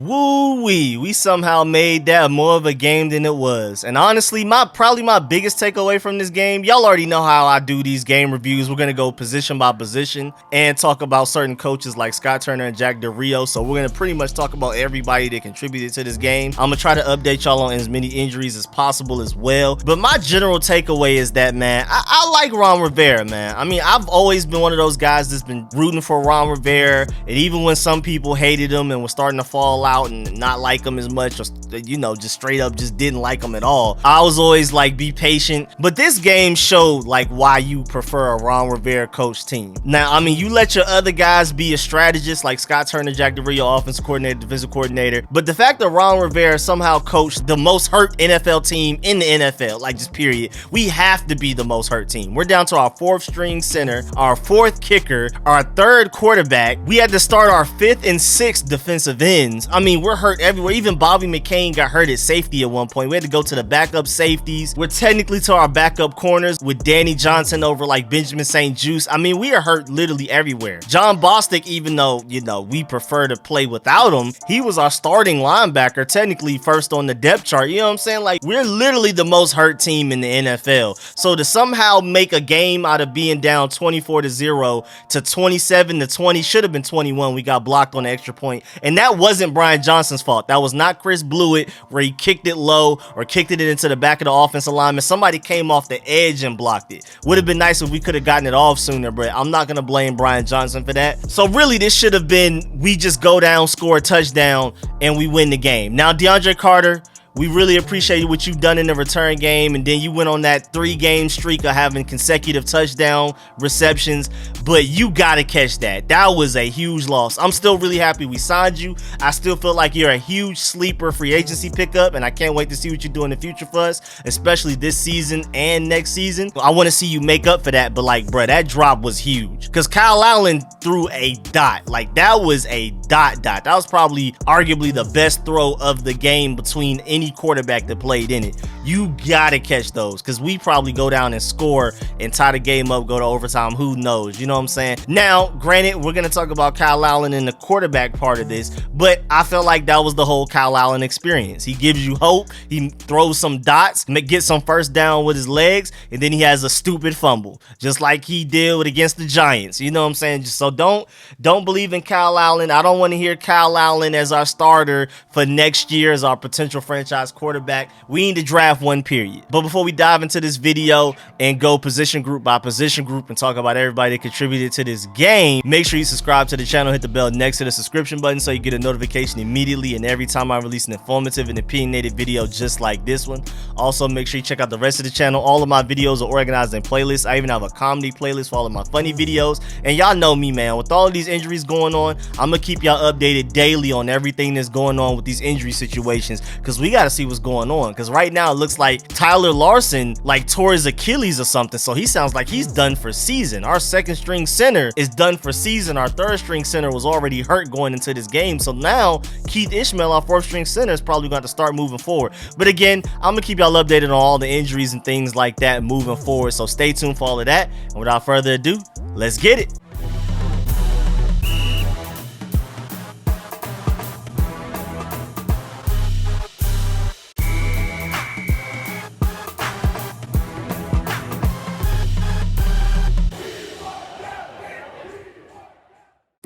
Woo-wee, we somehow made that more of a game than it was. And honestly, probably my biggest takeaway from this game, y'all already know how I do these game reviews. We're gonna go position by position and talk about certain coaches like Scott Turner and Jack Del Rio. So we're gonna pretty much talk about everybody that contributed to this game. I'm gonna try to update y'all on as many injuries as possible as well. But my general takeaway is that, man, I like Ron Rivera, man. I mean, I've always been one of those guys that's been rooting for Ron Rivera. And even when some people hated him and were starting to fall out and not like him as much, or just straight up just didn't like him at all, I was always like, be patient. But this game showed like why you prefer a Ron Rivera coach team. Now, I mean, you let your other guys be a strategist like Scott Turner, Jack Del Rio, offensive coordinator, defensive coordinator, but the fact that Ron Rivera somehow coached the most hurt NFL team in the NFL, like just period, we have to be the most hurt team. We're down to our 4th string center, our 4th kicker, our 3rd quarterback. We had to start our 5th and 6th defensive ends. I mean, we're hurt everywhere. Even Bobby McCain got hurt at safety at one point. We had to go to the backup safeties. We're technically to our backup corners with Danny Johnson over like Benjamin St. Juice. I mean, we are hurt literally everywhere. John Bostic, even though, we prefer to play without him, he was our starting linebacker, technically first on the depth chart. You know what I'm saying? Like, we're literally the most hurt team in the NFL. So to somehow make a game out of being down 24-0 to 27-20, should have been 21. We got blocked on the extra point. And that wasn't Brian Johnson's fault. That was not Chris Blewett, where he kicked it low or kicked it into the back of the offensive lineman. Somebody came off the edge and blocked it. Would have been nice if we could have gotten it off sooner, but I'm not going to blame Brian Johnson for that. So really, this should have been, we just go down, score a touchdown, and we win the game. Now, DeAndre Carter, we really appreciate what you've done in the return game, and then you went on that 3-game streak of having consecutive touchdown receptions, but you gotta catch that. That was a huge loss. I'm still really happy we signed you. I still feel like you're a huge sleeper free agency pickup, and I can't wait to see what you do in the future for us, especially this season and next season. I want to see you make up for that, but like, bruh, that drop was huge, because Kyle Allen threw a dot. Like, that was a dot. That was probably arguably the best throw of the game between any quarterback that played in it. You gotta catch those, because we probably go down and score and tie the game up, go to overtime. Who knows? You know what I'm saying? Now, granted, we're gonna talk about Kyle Allen in the quarterback part of this, but I felt like that was the whole Kyle Allen experience. He gives you hope. He throws some dots, gets some first down with his legs, and then he has a stupid fumble, just like he did against the Giants. You know what I'm saying? So don't believe in Kyle Allen. I don't want to hear Kyle Allen as our starter for next year as our potential franchise quarterback. We need to draft one, period. But before we dive into this video and go position group by position group and talk about everybody that contributed to this game, make sure you subscribe to the channel, hit the bell next to the subscription button so you get a notification immediately and every time I release an informative and opinionated video just like this one. Also, make sure you check out the rest of the channel. All of my videos are organized in playlists. I even have a comedy playlist for all of my funny videos. And y'all know me, man. With all of these injuries going on, I'm gonna keep y'all updated daily on everything that's going on with these injury situations, because we gotta see what's going on. Because right now it looks like Tyler Larson like tore his Achilles or something, so he sounds like he's done for season. Our 2nd string center is done for season. Our 3rd string center was already hurt going into this game, so now Keith Ishmael, our 4th string center, is probably going to start moving forward. But again, I'm gonna keep y'all updated on all the injuries and things like that moving forward, so stay tuned for all of that. And without further ado, let's get it.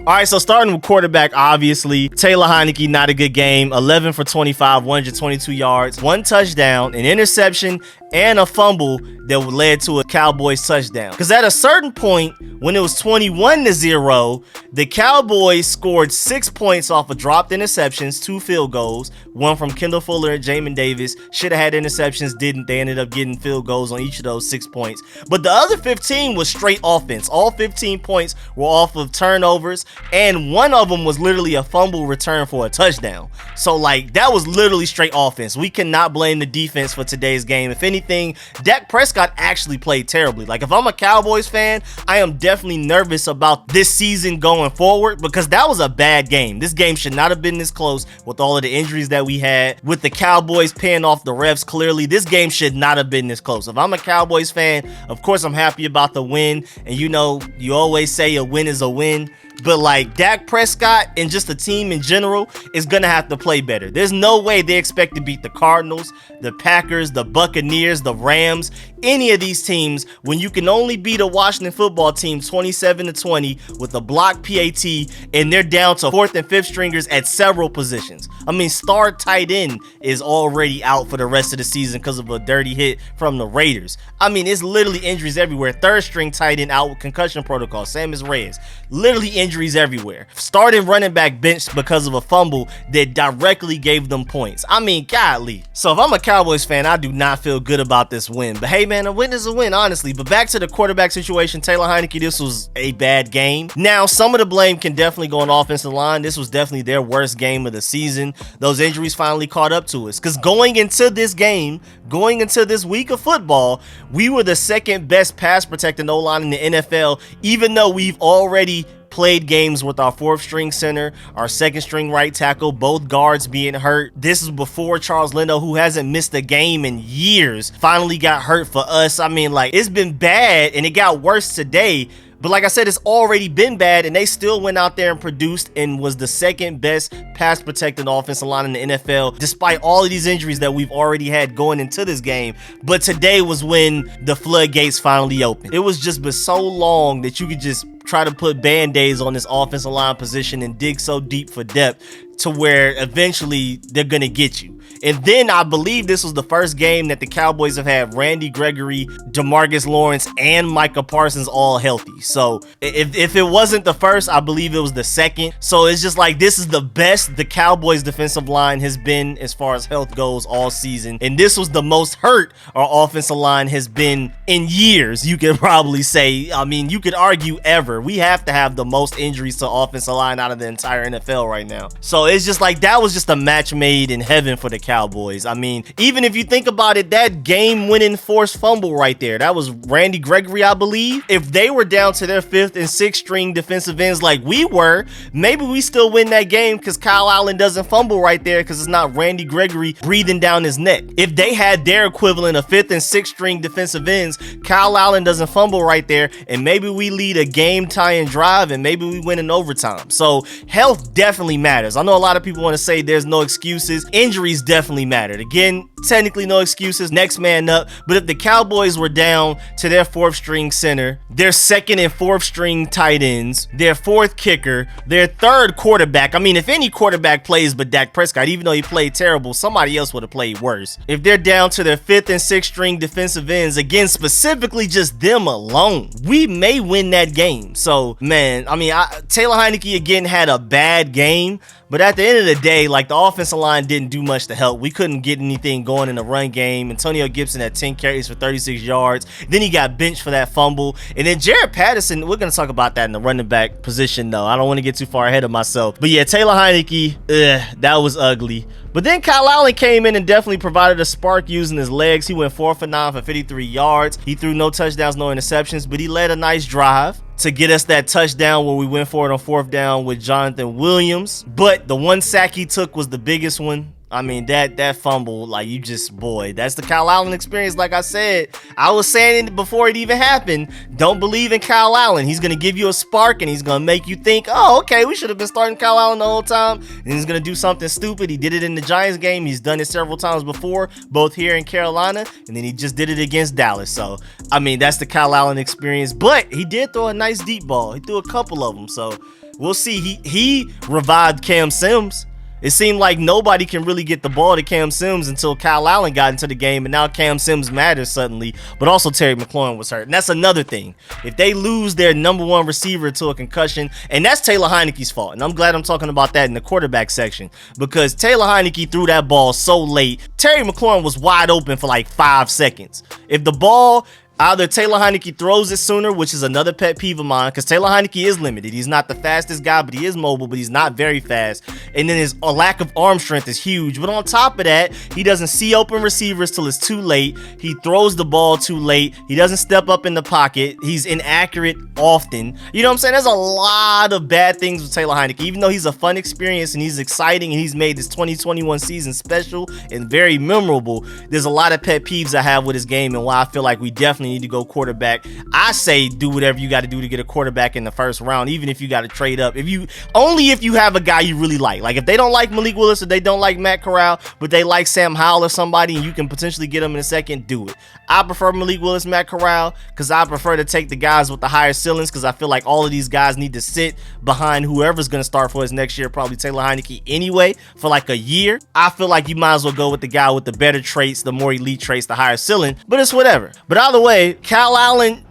All right, so starting with quarterback, obviously, Taylor Heineke, not a good game. 11 for 25, 122 yards, 1 touchdown, an interception, and a fumble that led to a Cowboys touchdown. Because at a certain point, when it was 21-0, the Cowboys scored 6 points off of dropped interceptions, 2 field goals, one from Kendall Fuller and Jamin Davis. Should have had interceptions, didn't. They ended up getting field goals on each of those 6 points. But the other 15 was straight offense. All 15 points were off of turnovers, and one of them was literally a fumble return for a touchdown. So, like, that was literally straight offense. We cannot blame the defense for today's game. If anything, Dak Prescott actually played terribly. Like, if I'm a Cowboys fan, I am definitely nervous about this season going forward, because that was a bad game. This game should not have been this close with all of the injuries that we had, with the Cowboys paying off the refs clearly. This game should not have been this close. If I'm a Cowboys fan, of course I'm happy about the win, and you know, you always say a win is a win, but like Dak Prescott and just the team in general is gonna have to play better. There's no way they expect to beat the Cardinals, the Packers, the Buccaneers, the Rams, any of these teams when you can only beat a Washington football team 27-20 with a blocked PAT, and they're down to 4th and 5th stringers at several positions. I mean, star tight end is already out for the rest of the season because of a dirty hit from the Raiders. I mean, it's literally injuries everywhere. 3rd string tight end out with concussion protocol, same as Reyes. Literally injuries everywhere. Starting running back bench because of a fumble that directly gave them points. I mean, godly. So if I'm a Cowboys fan, I do not feel good about this win. But hey, man, a win is a win, honestly. But back to the quarterback situation, Taylor Heineke, this was a bad game. Now, some of the blame can definitely go on the offensive line. This was definitely their worst game of the season. Those injuries finally caught up to us. Because going into this game, going into this week of football, we were the second best pass protecting O-line in the NFL, even though we've already played games with our 4th string center, our 2nd string right tackle, both guards being hurt. This is before Charles Leno, who hasn't missed a game in years, finally got hurt for us. I mean, like, it's been bad and it got worse today. But like I said, it's already been bad, and they still went out there and produced and was the second best pass protecting offensive line in the NFL, despite all of these injuries that we've already had going into this game. But today was when the floodgates finally opened. It was just been so long that you could just try to put band-aids on this offensive line position and dig so deep for depth to where eventually they're gonna get you. And then I believe this was the first game that the Cowboys have had Randy Gregory, DeMarcus Lawrence, and Micah Parsons all healthy. So if it wasn't the first, I believe it was the second. So it's just like, this is the best the Cowboys defensive line has been as far as health goes all season. And this was the most hurt our offensive line has been in years, you could probably say. I mean, you could argue ever. We have to have the most injuries to offensive line out of the entire NFL right now. So it's just like, that was just a match made in heaven for the Cowboys. I mean, even if you think about it, that game-winning forced fumble right there, that was Randy Gregory, I believe. If they were down to their 5th and 6th string defensive ends like we were, maybe we still win that game because Kyle Allen doesn't fumble right there because it's not Randy Gregory breathing down his neck. If they had their equivalent of 5th and 6th string defensive ends, Kyle Allen doesn't fumble right there, and maybe we lead a game-tying drive and maybe we win in overtime. So health definitely matters. I know a lot of people want to say there's no excuses. Injuries definitely mattered. Again, technically no excuses, next man up. But if the Cowboys were down to their 4th string center, their 2nd and 4th string tight ends, their 4th kicker, their 3rd quarterback, I mean, if any quarterback plays but Dak Prescott, even though he played terrible, somebody else would have played worse. If they're down to their 5th and 6th string defensive ends, again, specifically just them alone, we may win that game. So, man, I mean, Taylor Heineke again had a bad game, but at the end of the day, like, the offensive line didn't do much to help. We couldn't get anything going in the run game. Antonio Gibson had 10 carries for 36 yards. Then he got benched for that fumble. And then Jared Patterson, we're going to talk about that in the running back position, though. I don't want to get too far ahead of myself. But yeah, Taylor Heineke, that was ugly. But then Kyle Allen came in and definitely provided a spark using his legs. He went 4 for 9 for 53 yards. He threw no touchdowns, no interceptions, but he led a nice drive to get us that touchdown where we went for it on 4th down with Jonathan Williams. But the one sack he took was the biggest one. I mean, that fumble, like, you just, boy, that's the Kyle Allen experience. Like I said, I was saying it before it even happened. Don't believe in Kyle Allen. He's going to give you a spark and he's going to make you think, oh, okay, we should have been starting Kyle Allen the whole time. And he's going to do something stupid. He did it in the Giants game. He's done it several times before, both here in Carolina. And then he just did it against Dallas. So, I mean, that's the Kyle Allen experience. But he did throw a nice deep ball. He threw a couple of them. So, we'll see. He revived Cam Sims. It seemed like nobody can really get the ball to Cam Sims until Kyle Allen got into the game, and now Cam Sims matters suddenly, but also Terry McLaurin was hurt. And that's another thing. If they lose their #1 receiver to a concussion, and that's Taylor Heineke's fault, and I'm glad I'm talking about that in the quarterback section, because Taylor Heineke threw that ball so late. Terry McLaurin was wide open for like 5 seconds. If the ball... Either Taylor Heineke throws it sooner, which is another pet peeve of mine, because Taylor Heineke is limited. He's not the fastest guy, but he is mobile, but he's not very fast. And then his lack of arm strength is huge. But on top of that, he doesn't see open receivers till it's too late. He throws the ball too late. He doesn't step up in the pocket. He's inaccurate often. You know what I'm saying? There's a lot of bad things with Taylor Heineke. Even though he's a fun experience and he's exciting and he's made this 2021 season special and very memorable, there's a lot of pet peeves I have with his game and why I feel like we definitely definitely need to go quarterback. I say do whatever you got to do to get a quarterback in the first round, even if you got to trade up. If you have a guy you really like if they don't like Malik Willis or they don't like Matt Corral, but they like Sam Howell or somebody, and you can potentially get them in a second, do it. I prefer Malik Willis, Matt Corral, because I prefer to take the guys with the higher ceilings, because I feel like all of these guys need to sit behind whoever's going to start for us next year, probably Taylor Heineke anyway, for like a year. I feel like you might as well go with the guy with the better traits, the more elite traits, the higher ceiling, but it's whatever. But either way, Kyle Allen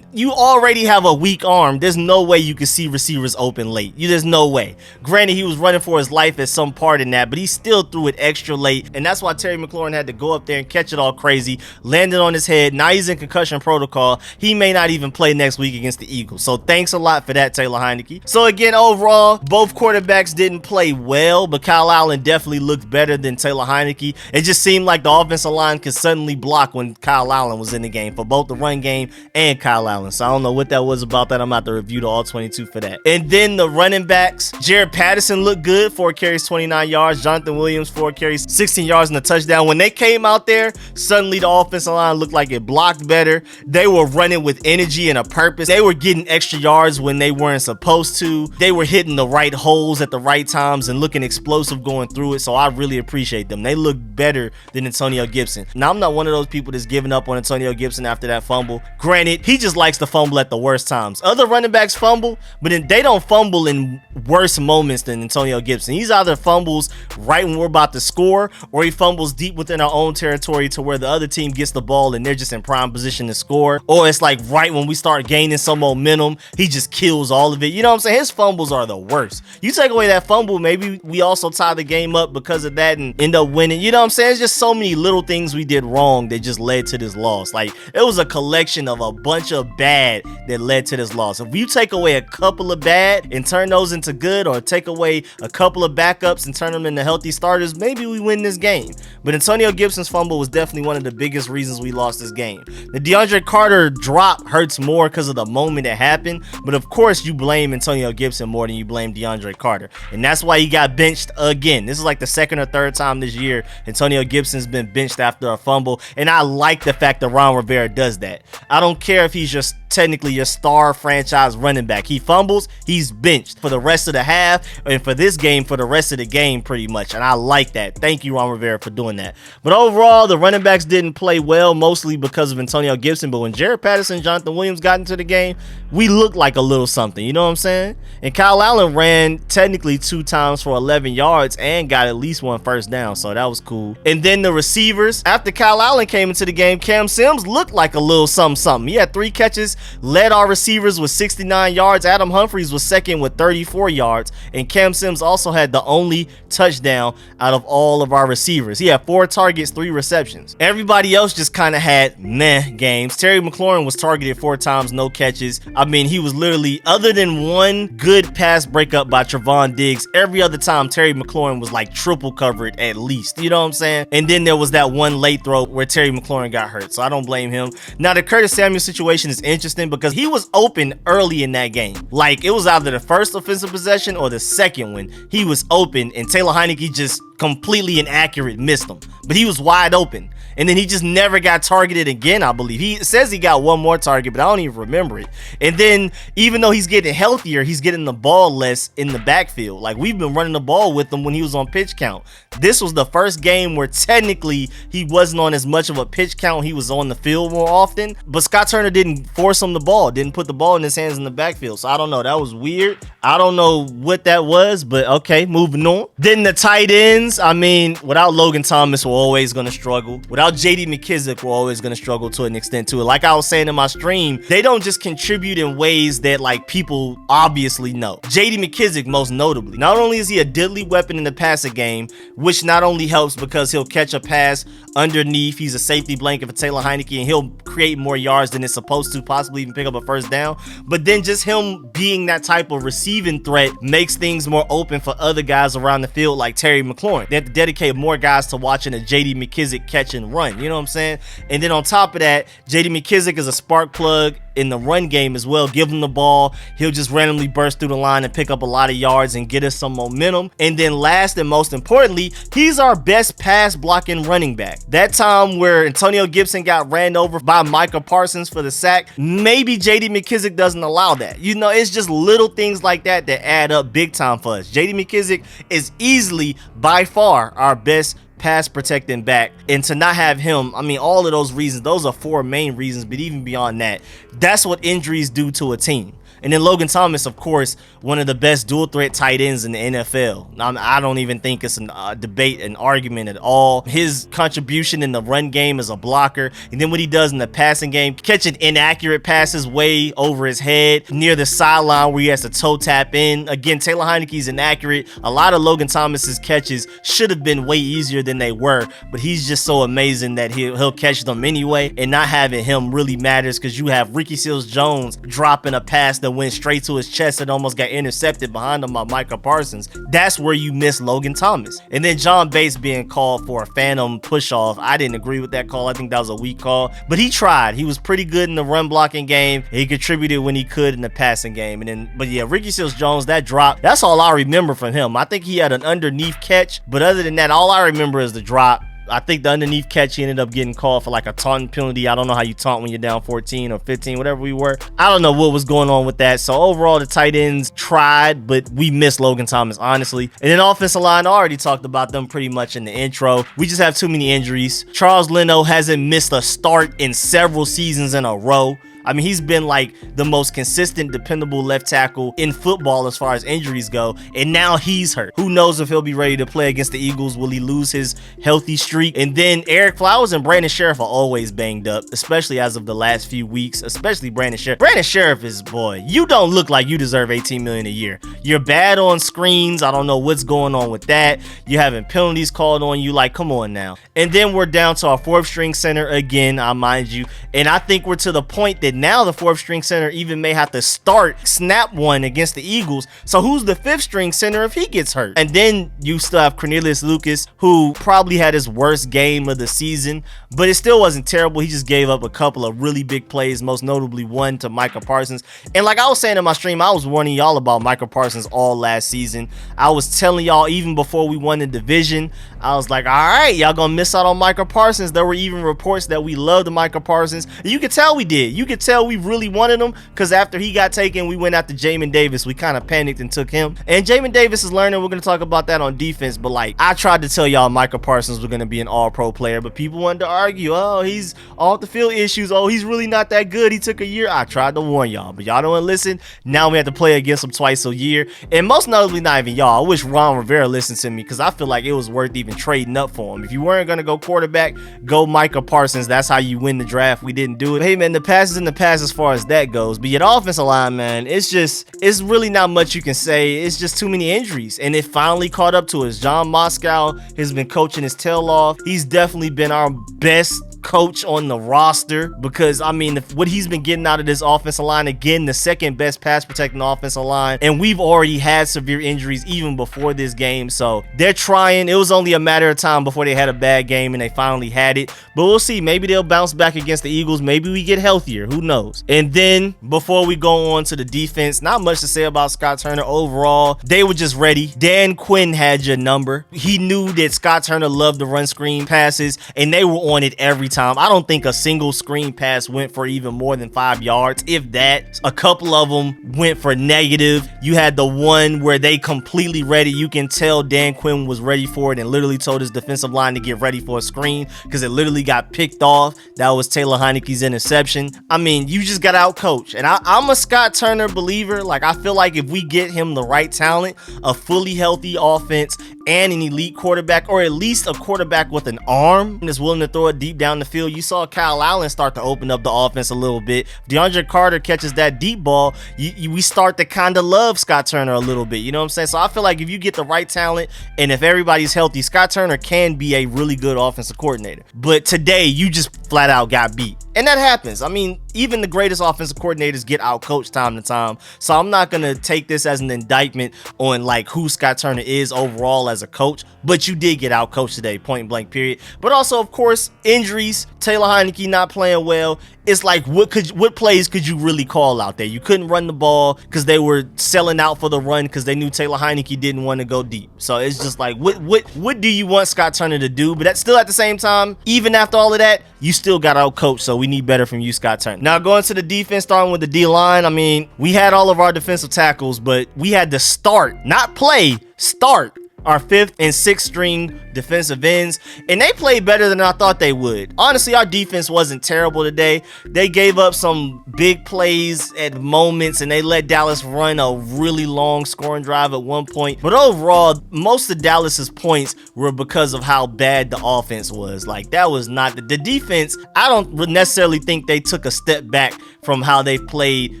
you already have a weak arm. There's no way you can see receivers open late. There's no way. Granted, he was running for his life at some part in that, but he still threw it extra late, and that's why Terry McLaurin had to go up there and catch it all crazy, landed on his head. Now he's in concussion protocol. He may not even play next week against the Eagles. So thanks a lot for that, Taylor Heineke. So again, overall, both quarterbacks didn't play well, but Kyle Allen definitely looked better than Taylor Heineke. It just seemed like the offensive line could suddenly block when Kyle Allen was in the game, for both the run game and Kyle Allen. So I don't know what that was about that. I'm about to review the all 22 for that. And then the running backs, Jared Patterson looked good, 4 carries, 29 yards. Jonathan Williams, 4 carries, 16 yards and a touchdown. When they came out there, suddenly the offensive line looked like it blocked better. They were running with energy and a purpose. They were getting extra yards when they weren't supposed to. They were hitting the right holes at the right times and looking explosive going through it. So I really appreciate them. They look better than Antonio Gibson. Now, I'm not one of those people that's giving up on Antonio Gibson after that fumble. Granted, he just likes to fumble at the worst times. Other running backs fumble, but then they don't fumble in worse moments than Antonio Gibson. He's either fumbles right when we're about to score, or he fumbles deep within our own territory to where the other team gets the ball and they're just in prime position to score, or it's like right when we start gaining some momentum, he just kills all of it. You know what I'm saying? His fumbles are the worst. You take away that fumble, maybe we also tie the game up because of that and end up winning. You know what I'm saying? It's just so many little things we did wrong that just led to this loss. Like, it was a collection of a bunch of bad that led to this loss. If you take away a couple of bad and turn those into good, or take away a couple of backups and turn them into healthy starters, maybe we win this game. But Antonio Gibson's fumble was definitely one of the biggest reasons we lost this game. The DeAndre Carter drop hurts more because of the moment it happened, but of course you blame Antonio Gibson more than you blame DeAndre Carter, and that's why he got benched again. This is like the second or third time this year Antonio Gibson's been benched after a fumble, and I like the fact that Ron Rivera does that. I don't care if he's just technically your star franchise running back. He fumbles, he's benched for the rest of the half, and for this game, for the rest of the game pretty much, and I like that. Thank you, Ron Rivera, for doing that. But overall, the running backs didn't play well, mostly because of Antonio Gibson, but when Jared Patterson and Jonathan Williams got into the game, we looked like a little something, you know what I'm saying? And Kyle Allen ran technically 2 times for 11 yards and got at least 1 first down, so that was cool. And then the receivers, after Kyle Allen came into the game, Cam Sims looked like a little something. He had 3 catches, led our receivers with 69 yards. Adam Humphries was second with 34 yards, and Cam Sims also had the only touchdown out of all of our receivers. He had 4 targets, 3 receptions. Everybody else just kind of had meh games. Terry McLaurin was targeted 4 times, no catches. I mean, he was literally, other than one good pass breakup by Trevon Diggs, every other time Terry McLaurin was like triple covered at least, you know what I'm saying? And then there was that one late throw where Terry McLaurin got hurt, so I don't blame him. Now, the Curtis Samuel situation is interesting because he was open early in that game. Like, it was either the first offensive possession or the second one. He was open, and Taylor Heineke just completely inaccurate missed him, but he was wide open, and then he just never got targeted again. I believe he says he got 1 more target, but I don't even remember it. And then, even though he's getting healthier, he's getting the ball less in the backfield. Like, we've been running the ball with him when he was on pitch count. This was the first game where technically he wasn't on as much of a pitch count. He was on the field more often, but Scott Turner didn't force him the ball, didn't put the ball in his hands in the backfield. So I don't know, that was weird. I don't know what that was, but okay, moving on. Then the tight ends, I mean, without Logan Thomas, we're always going to struggle. Without JD Mkissic, we're always going to struggle to an extent to it. Like I was saying in my stream, they don't just contribute in ways that like people obviously know. JD Mkissic, most notably, not only is he a deadly weapon in the passing game, which not only helps because he'll catch a pass underneath, he's a safety blanket for Taylor Heineke, and he'll create more yards than it's supposed to, possibly even pick up a first down. But then just him being that type of receiving threat makes things more open for other guys around the field like Terry McLaurin. They have to dedicate more guys to watching a JD Mkissic catch and run, you know what I'm saying? And then on top of that, JD Mkissic is a spark plug in the run game as well. Give him the ball, he'll just randomly burst through the line and pick up a lot of yards and get us some momentum. And then last and most importantly, he's our best pass blocking running back. That time where Antonio Gibson got ran over by Micah Parsons for the sack, maybe JD Mkissic doesn't allow that. You know, it's just little things like that that add up big time for us. JD Mkissic is easily by far our best pass protecting back, and to not have him, I mean, all of those reasons, those are 4 main reasons, but even beyond that, that's what injuries do to a team. And then Logan Thomas, of course, one of the best dual threat tight ends in the NFL. I don't even think it's a debate, an argument at all. His contribution in the run game as a blocker, and then what he does in the passing game, catching inaccurate passes way over his head near the sideline where he has to toe tap in. Again, Taylor Heineke's inaccurate. A lot of Logan Thomas's catches should have been way easier than they were, but he's just so amazing that he'll catch them anyway, and not having him really matters because you have Ricky Seals-Jones dropping a pass that went straight to his chest and almost got intercepted behind him by Micah Parsons. That's where you miss Logan Thomas. And then John Bates being called for a phantom push-off. I didn't agree with that call. I think that was a weak call, but he tried. He was pretty good in the run blocking game. He contributed when he could in the passing game. But yeah, Ricky Seals-Jones, that drop, that's all I remember from him. I think he had an underneath catch, but other than that, all I remember is the drop. I think the underneath catch, he ended up getting called for like a taunting penalty. I don't know how you taunt when you're down 14 or 15, whatever we were. I don't know what was going on with that. So overall, the tight ends tried, but we missed Logan Thomas, honestly. And then offensive line, I already talked about them pretty much in the intro. We just have too many injuries. Charles Leno hasn't missed a start in several seasons in a row. I mean, he's been like the most consistent, dependable left tackle in football as far as injuries go, and now he's hurt. Who knows if he'll be ready to play against the Eagles? Will he lose his healthy streak? And then Eric Flowers and Brandon Sheriff are always banged up, especially as of the last few weeks, especially Brandon Sheriff. Brandon Sheriff is, boy, you don't look like you deserve $18 million a year. You're bad on screens. I don't know what's going on with that. You're having penalties called on you. Like, come on now. And then we're down to our 4th string center again, I mind you. And I think we're to the point that now the 4th string center even may have to snap one against the Eagles. So who's the 5th string center if he gets hurt? And then you still have Cornelius Lucas, who probably had his worst game of the season, but it still wasn't terrible. He just gave up a couple of really big plays, most notably one to Micah Parsons. And like I was saying in my stream, I was warning y'all about Micah Parsons all last season. I was telling y'all even before we won the division, I was like, all right, y'all gonna miss out on Micah Parsons. There were even reports that we loved Micah Parsons. And you could tell we did. You could tell we really wanted him, because after he got taken, we went after Jamin Davis. We kind of panicked and took him. And Jamin Davis is learning. We're going to talk about that on defense. But like, I tried to tell y'all Micah Parsons was going to be an all-pro player, but people wanted to argue, oh, he's off the field issues. Oh, he's really not that good. He took a year. I tried to warn y'all, but y'all don't want to listen. Now we have to play against him twice a year. And most notably, not even y'all. I wish Ron Rivera listened to me, because I feel like it was worth even trading up for him. If you weren't going to go quarterback, go Micah Parsons. That's how you win the draft. We didn't do it. Hey, man, the pass is in the pass as far as that goes. But yet, offensive line, man, it's really not much you can say. It's just too many injuries, and it finally caught up to us. John Moscow has been coaching his tail off. He's definitely been our best coach on the roster, because I mean, what he's been getting out of this offensive line, again, the second best pass protecting offensive line, and we've already had severe injuries even before this game. So they're trying. It was only a matter of time before they had a bad game, and they finally had it. But we'll see. Maybe they'll bounce back against the Eagles. Maybe we get healthier. Who knows? And then before we go on to the defense, not much to say about Scott Turner overall. They were just ready. Dan Quinn had your number. He knew that Scott Turner loved to run screen passes, and they were on it every time. I don't think a single screen pass went for even more than 5 yards, if that. A couple of them went for negative. You had the one where they completely ready. You can tell Dan Quinn was ready for it and literally told his defensive line to get ready for a screen, because it literally got picked off. That was Taylor Heineke's interception. I mean, you just got out coached. And I'm a Scott Turner believer. Like, I feel like if we get him the right talent, a fully healthy offense, and an elite quarterback, or at least a quarterback with an arm that's willing to throw it deep down the field. You saw Kyle Allen start to open up the offense a little bit. If DeAndre Carter catches that deep ball, we start to kind of love Scott Turner a little bit. You know what I'm saying? So I feel like if you get the right talent, and if everybody's healthy, Scott Turner can be a really good offensive coordinator. But today, you just flat out got beat. And that happens. I mean, even the greatest offensive coordinators get out-coached time to time. So I'm not going to take this as an indictment on like who Scott Turner is overall as as a coach, but you did get out coached today, point blank period. But also, of course, injuries, Taylor Heineke not playing well. It's like, what plays could you really call out there? You couldn't run the ball because they were selling out for the run because they knew Taylor Heineke didn't want to go deep. So it's just like, what do you want Scott Turner to do? But that's still, at the same time, even after all of that, you still got out coached. So we need better from you, Scott Turner. Now going to the defense, starting with the D-line. I mean, we had all of our defensive tackles, but we had to start, not play, start our 5th and 6th string defensive ends, and they played better than I thought they would. Honestly, our defense wasn't terrible today. They gave up some big plays at moments, and they let Dallas run a really long scoring drive at one point. But overall, most of Dallas's points were because of how bad the offense was. Like, that was not the defense. I don't necessarily think they took a step back from how they played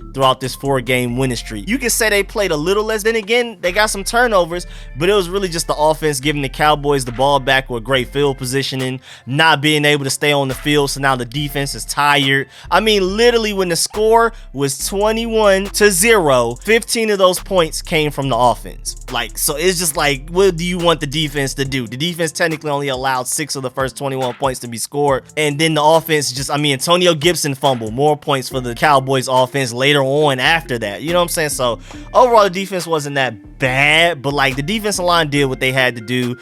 throughout this 4-game winning streak. You can say they played a little less. Then again, they got some turnovers, but it was really just the offense giving the Cowboys the ball back with great field positioning, not being able to stay on the field, so now the defense is tired. I mean, literally, when the score was 21-0, 15 of those points came from the offense. Like, so it's just like, what do you want the defense to do? The defense technically only allowed 6 of the first 21 points to be scored, and then the offense just, I mean, Antonio Gibson fumbled, more points for the Cowboys offense later on after that. You know what I'm saying? So overall, the defense wasn't that bad, but like, the defensive line did what they had to do.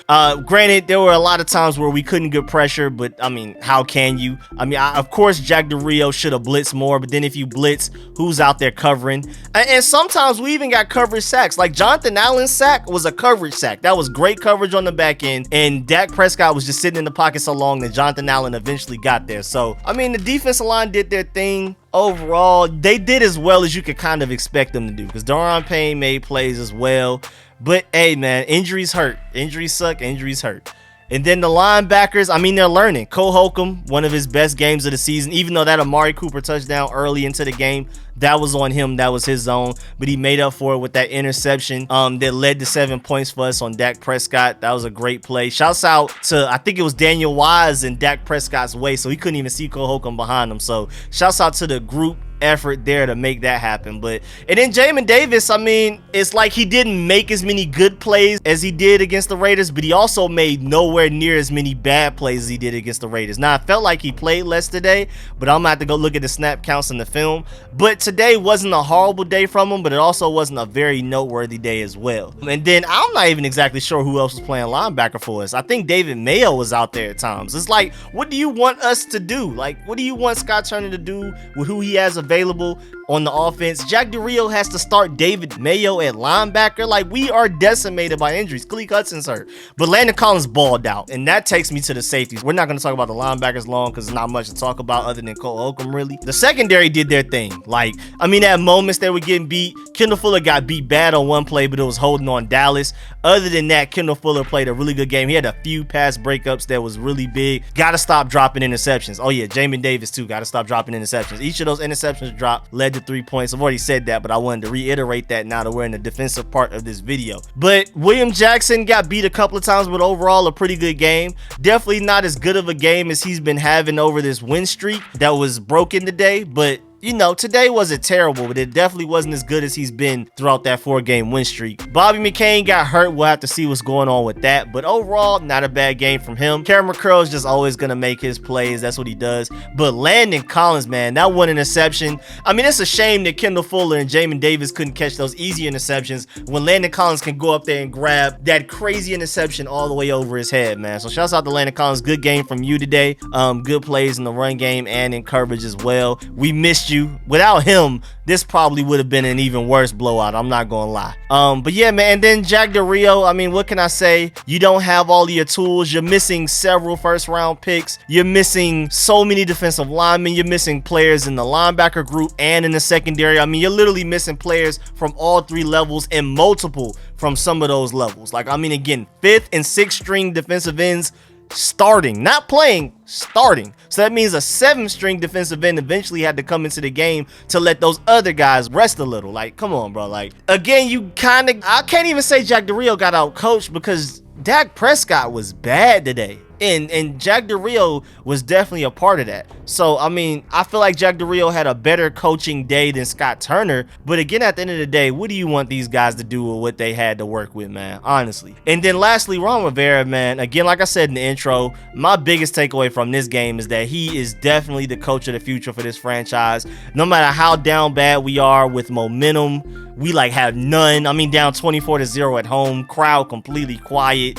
Granted, there were a lot of times where we couldn't get pressure, but I mean, how can you? I mean, of course, Jack Del Rio should have blitzed more, but then if you blitz, who's out there covering? And sometimes we even got coverage sacks. Like, Jonathan Allen's sack was a coverage sack. That was great coverage on the back end, and Dak Prescott was just sitting in the pocket so long that Jonathan Allen eventually got there. So, I mean, the defensive line did their thing. Overall, they did as well as you could kind of expect them to do, because Daron Payne made plays as well. But hey, man, injuries hurt. Injuries suck. Injuries hurt. And then the linebackers, I mean, they're learning. Cole Holcomb, one of his best games of the season, even though that Amari Cooper touchdown early into the game, that was on him. That was his zone. But he made up for it with that interception that led to 7 points for us on Dak Prescott. That was a great play. Shouts out to, I think it was Daniel Wise in Dak Prescott's way, so he couldn't even see Cole Holcomb behind him. So shouts out to the group effort there to make that happen. But and then Jamin Davis, I mean, it's like he didn't make as many good plays as he did against the Raiders, but he also made nowhere near as many bad plays as he did against the Raiders. Now, I felt like he played less today, but I'm gonna have to go look at the snap counts in the film. But today wasn't a horrible day from him, but it also wasn't a very noteworthy day as well. And then I'm not even exactly sure who else was playing linebacker for us. I think David Mayo was out there at times. It's like, what do you want us to do? Like, what do you want Scott Turner to do with who he has available on the offense? Jack Del Rio has to start David Mayo at linebacker. Like, we are decimated by injuries. Khaleke Hudson's hurt, but Landon Collins balled out, and that takes me to the safeties. We're not going to talk about the linebackers long because there's not much to talk about other than Cole Holcomb, really. The secondary did their thing. Like, I mean, at moments they were getting beat. Kendall Fuller got beat bad on one play, but it was holding on Dallas. Other than that, Kendall Fuller played a really good game. He had a few pass breakups that was really big. Got to stop dropping interceptions. Oh yeah, Jamin Davis too. Got to stop dropping interceptions. Each of those interceptions dropped led to 3 points. I've already said that, but I wanted to reiterate that now that we're in the defensive part of this video. But William Jackson got beat a couple of times, but overall a pretty good game. Definitely not as good of a game as he's been having over this win streak that was broken today, but you know, today wasn't terrible, but it definitely wasn't as good as he's been throughout that 4-game win streak. Bobby McCain got hurt. We'll have to see what's going on with that. But overall, not a bad game from him. Cameron Curl is just always going to make his plays. That's what he does. But Landon Collins, man, that one interception. I mean, it's a shame that Kendall Fuller and Jamin Davis couldn't catch those easy interceptions when Landon Collins can go up there and grab that crazy interception all the way over his head, man. So shouts out to Landon Collins. Good game from you today. Good plays in the run game and in coverage as well. We missed you. Without him, this probably would have been an even worse blowout. I'm not gonna lie. But yeah, man. And then Jack Del Rio, I mean, what can I say? You don't have all of your tools. You're missing several first-round picks. You're missing so many defensive linemen. You're missing players in the linebacker group and in the secondary. I mean, you're literally missing players from all 3 levels and multiple from some of those levels. Like, I mean, again, 5th and 6th string defensive ends starting, not playing, starting. So that means a 7th string defensive end eventually had to come into the game to let those other guys rest a little. Like, come on, bro. Like, again, you kind of, I can't even say Jack Del Rio got out coached because Dak Prescott was bad today. And Jack Del Rio was definitely a part of that. So I mean, I feel like Jack Del Rio had a better coaching day than Scott Turner, but again, at the end of the day, what do you want these guys to do with what they had to work with, man, honestly? And then lastly, Ron Rivera, man, again, like I said in the intro, my biggest takeaway from this game is that he is definitely the coach of the future for this franchise. No matter how down bad we are with momentum, we like have none. I mean, down 24-0 at home, crowd completely quiet.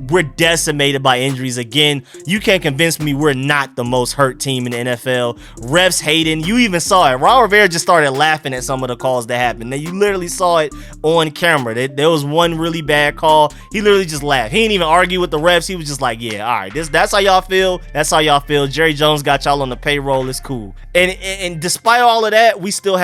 We're decimated by injuries again. You can't convince me we're not the most hurt team in the NFL. Refs hating. You even saw it. Ron Rivera just started laughing at some of the calls that happened. Now, you literally saw it on camera. There was one really bad call. He literally just laughed. He didn't even argue with the refs. He was just like, yeah, all right, that's how y'all feel. That's how y'all feel. Jerry Jones got y'all on the payroll. It's cool. And despite all of that, we still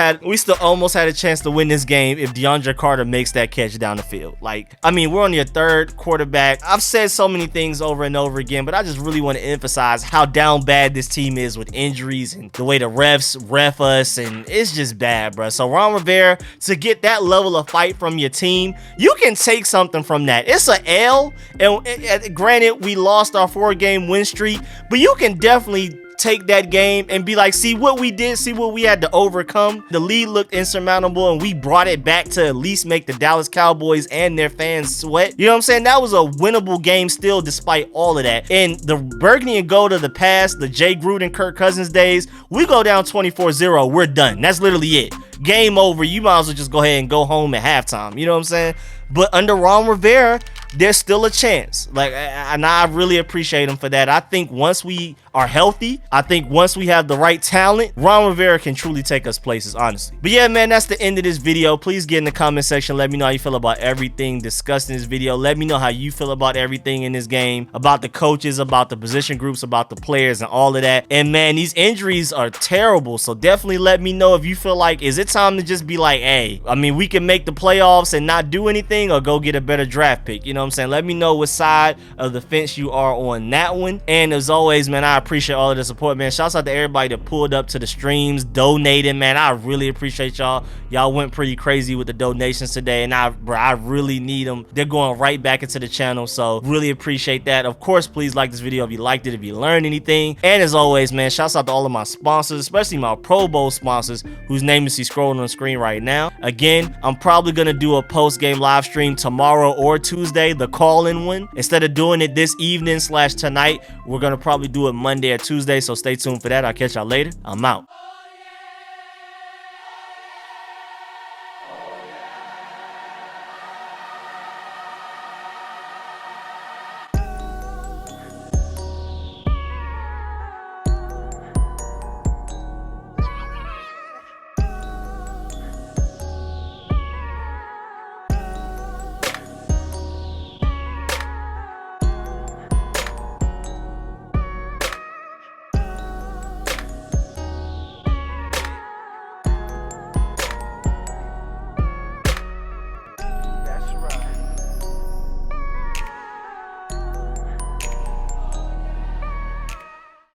almost had a chance to win this game if DeAndre Carter makes that catch down the field. Like, I mean, we're on your third quarterback. I've said so many things over and over again, but I just really want to emphasize how down bad this team is with injuries and the way the refs ref us, and it's just bad, bro. So Ron Rivera, to get that level of fight from your team, you can take something from that. It's an L, and granted, we lost our 4-game win streak, but you can definitely take that game and be like, see what we did, see what we had to overcome. The lead looked insurmountable, and we brought it back to at least make the Dallas Cowboys and their fans sweat. You know what I'm saying? That was a winnable game still, despite all of that. And the burgundy and gold of the past, the Jay Gruden, Kirk Cousins days, we go down 24-0, we're done. That's literally it. Game over. You might as well just go ahead and go home at halftime. You know what I'm saying? But under Ron Rivera, there's still a chance. Like, and I really appreciate him for that. I think once we are healthy, I think once we have the right talent, Ron Rivera can truly take us places, honestly. But yeah, man, that's the end of this video. Please get in the comment section. Let me know how you feel about everything discussed in this video. Let me know how you feel about everything in this game, about the coaches, about the position groups, about the players, and all of that. And man, these injuries are terrible. So definitely let me know if you feel like, is it time to just be like, hey, I mean, we can make the playoffs and not do anything, or go get a better draft pick. You know what I'm saying? Let me know what side of the fence you are on that one. And as always, man, I appreciate all of the support, man. Shouts out to everybody that pulled up to the streams, donated, man. I really appreciate y'all. Y'all went pretty crazy with the donations today, and I really need them. They're going right back into the channel, so really appreciate that. Of course, please like this video if you liked it, if you learned anything. And as always, man, shouts out to all of my sponsors, especially my Pro Bowl sponsors, whose name you see scrolling on the screen right now. Again, I'm probably gonna do a post-game live stream tomorrow or Tuesday, the call-in one. Instead of doing it this evening / tonight, we're gonna probably do it Monday or Tuesday, so stay tuned for that. I'll catch y'all later. I'm out.